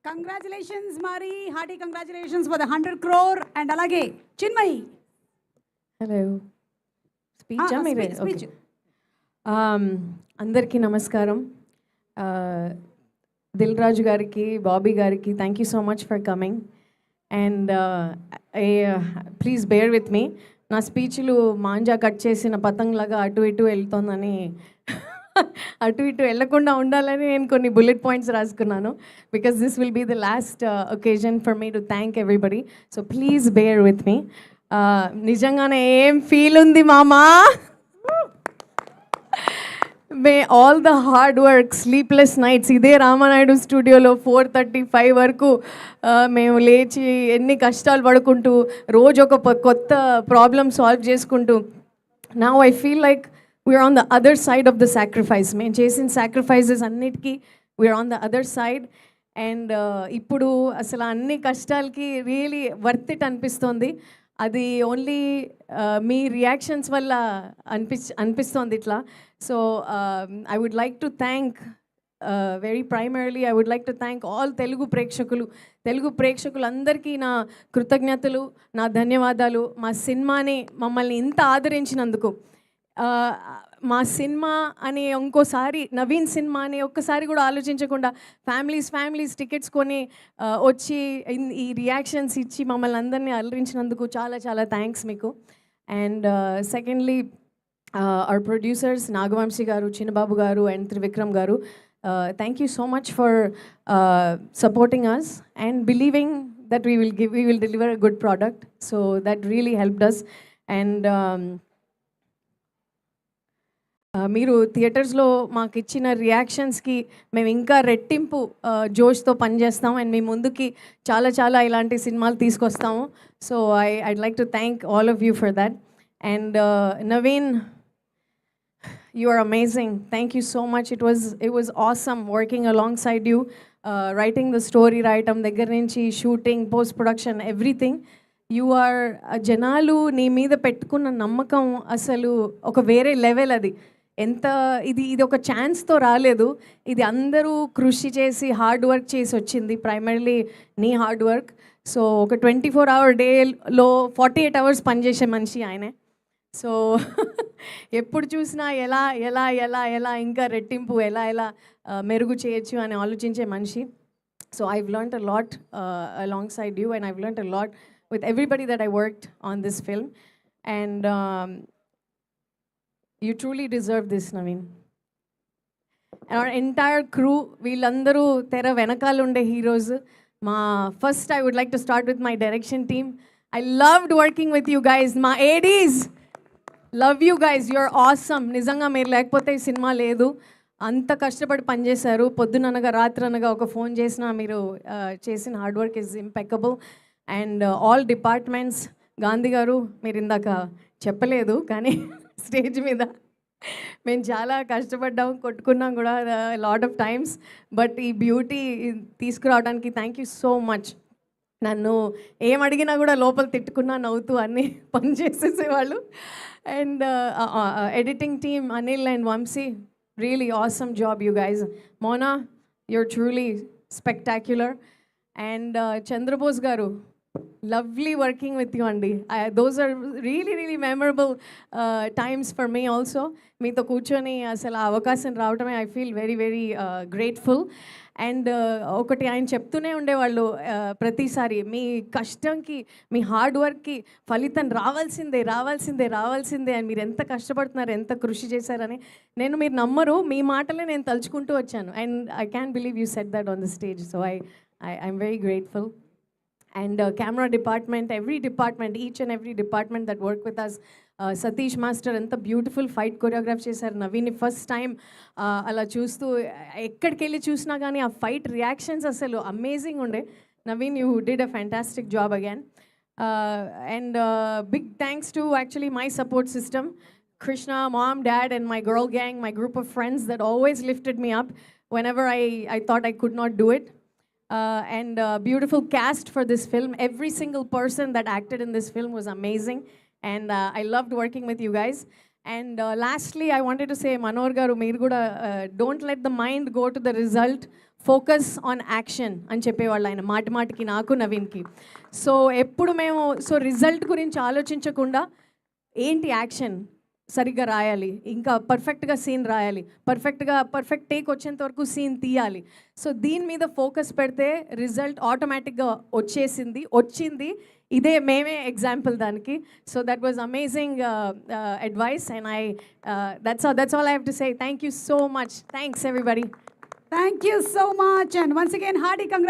Congratulations, Mari. Hearty congratulations for the 100 crore. And alage, Chinmayi. Hello స్పీచా మీరే Speech. అందరికీ నమస్కారం. దిల్ రాజు గారికి, బాబీ గారికి thank you so much for coming and please bear with me. నా స్పీచ్లు మాంజా కట్ చేసిన పతంగ్లాగా అటు ఇటు వెళ్తోందని అటు ఇటు వెళ్లకుండా ఉండాలని నేను కొన్ని బుల్లెట్ పాయింట్స్ రాసుకున్నాను. Because this will be the last occasion for me to thank everybody. So please bear with me. నిజంగానే ఏం ఫీల్ ఉంది మామా. May all the hard work, sleepless nights, ఇదే రామానాయుడు స్టూడియోలో 4:35 వరకు మేము లేచి ఎన్ని కష్టాలు పడుకుంటూ రోజు ఒక కొత్త ప్రాబ్లమ్ సాల్వ్ చేసుకుంటూ now I feel like we are on the other side of the sacrifice. మేము చేసిన సాక్రిఫైసెస్ అన్నిటికీ we are on the other side. And ఇప్పుడు అసలు అన్ని కష్టాలకి రియలీ వర్త్ ఇట్ అనిపిస్తోంది. అది ఓన్లీ మీ రియాక్షన్స్ వల్ల అనిపిస్తోంది ఇట్లా. So I would like to thank very primarily I would like to thank all Telugu ప్రేక్షకులందరికీ నా కృతజ్ఞతలు, నా ధన్యవాదాలు. మా సినిమాని మమ్మల్ని ఇంత ఆదరించినందుకు. మా సినిమా అని ఇంకోసారి నవీన్ సినిమా అని ఒక్కసారి కూడా ఆలోచించకుండా ఫ్యామిలీస్ టికెట్స్ కొని వచ్చి ఈ రియాక్షన్స్ ఇచ్చి మమ్మల్ని అందరినీ అలరించినందుకు చాలా చాలా థ్యాంక్స్ మీకు. And secondly our producers Nagavamsi గారు, చిన్నబాబు గారు అండ్ త్రివిక్రమ్ గారు, thank you so much for supporting us and believing that we will deliver a good product. So that really helped us. And మీరు థియేటర్స్లో మాకు ఇచ్చిన రియాక్షన్స్కి మేము ఇంకా రెట్టింపు జోష్తో పనిచేస్తాం అండ్ మీ ముందుకి చాలా ఇలాంటి సినిమాలు తీసుకొస్తాము. So I'd like to thank all of you for that. And Naveen, you are amazing. Thank you so much. It was awesome working alongside you, writing the story రాయటం దగ్గర నుంచి shooting, post production, everything. You are జనాలు నీ మీద పెట్టుకున్న నమ్మకం అసలు ఒక వేరే లెవెల్. అది ఎంత ఇది ఒక ఛాన్స్తో రాలేదు. ఇది అందరూ కృషి చేసి హార్డ్ వర్క్ చేసి వచ్చింది, ప్రైమరీలీ నీ హార్డ్ వర్క్. సో ఒక 24-hour డేలో 48 hours పనిచేసే మనిషి ఆయనే. సో ఎప్పుడు చూసినా ఎలా ఇంకా రెట్టింపు ఎలా మెరుగు చేయొచ్చు అని ఆలోచించే మనిషి. So I've learned a lot along side you and I've learned a lot with everybody that I worked on this film. And you truly deserve this, Naveen. And our entire crew, వీళ్ళందరూ తెర వెనకాల ఉండే heroes. First I would like to start with my direction team. I loved working with you guys. మా ADs, love you guys, you're awesome. నిజంగా మీరు లేకపోతే ఈ cinema లేదు. అంత కష్టపడి పనిచేశారు. పొద్దుననగా రాత్రనగా ఒక ఫోన్ చేసినా మీరు చేసిన hard work is impeccable. And all departments, Gandhi గారు మీరు ఇందాక చెప్పలేదు కానీ స్టేజ్ మీద మేము చాలా కష్టపడ్డాం, కొట్టుకున్నాం కూడా లాట్ ఆఫ్ టైమ్స్. బట్ ఈ బ్యూటీ తీసుకురావడానికి థ్యాంక్ యూ సో మచ్. నన్ను ఏం అడిగినా కూడా లోపల తిట్టుకున్నా నవ్వుతూ అన్నీ పని చేసేసేవాళ్ళు. And editing team Anil and Vamshi, really awesome job you guys. Mona, your truly spectacular. And Chandrabose గారు, lovely working with you, Andy. Those are really memorable times for me also. మీతో కూర్చొని అసలు ఆ అవకాశం రావటమే I feel very grateful. And ఒకటి ఆయన చెప్తూనే ఉండేవాళ్ళు ప్రతిసారి, మీ కష్టంకి, మీ హార్డ్ వర్క్కి ఫలితం రావాల్సిందే అని. మీరు ఎంత కష్టపడుతున్నారు, ఎంత కృషి చేశారని మీరు నమ్మరు, మీ మాటలే నేను తలుచుకుంటూ వచ్చాను. And I can believe you set that on the stage. So I'm very grateful. And camera department, every department, each and every department that worked with us. Satish Master anta beautiful fight choreograph chesaru. Naveen first time ala chustu ekkadiki chusna gaani aa fight reactions asalu amazing unde. Naveen, you did a fantastic job again. And big thanks to actually my support system, Krishna, mom, dad and my girl gang, my group of friends that always lifted me up whenever I thought I could not do it. And beautiful cast for this film. Every single person that acted in this film was amazing, and I loved working with you guys. And lastly, I wanted to say, Manor garu, meer kuda don't let the mind go to the result. Focus on action అని చెప్పేవాళ్ళు ఆయన మాటికి నాకు నవీన్కి. So ఎప్పుడు మేము result గురించి ఆలోచించకుండా ఏంటి యాక్షన్ సరిగ్గా రాయాలి, ఇంకా పర్ఫెక్ట్గా సీన్ రాయాలి, పర్ఫెక్ట్ టేక్ వచ్చేంత వరకు సీన్ తీయాలి. సో దీని మీద ఫోకస్ పెడితే రిజల్ట్ ఆటోమేటిక్గా వచ్చింది. ఇదే మేమే ఎగ్జాంపుల్ దానికి. So that was amazing advice and that's all I have to say. Thank you so much. Thanks everybody. Thank you so much. And once again, hearty congratulations.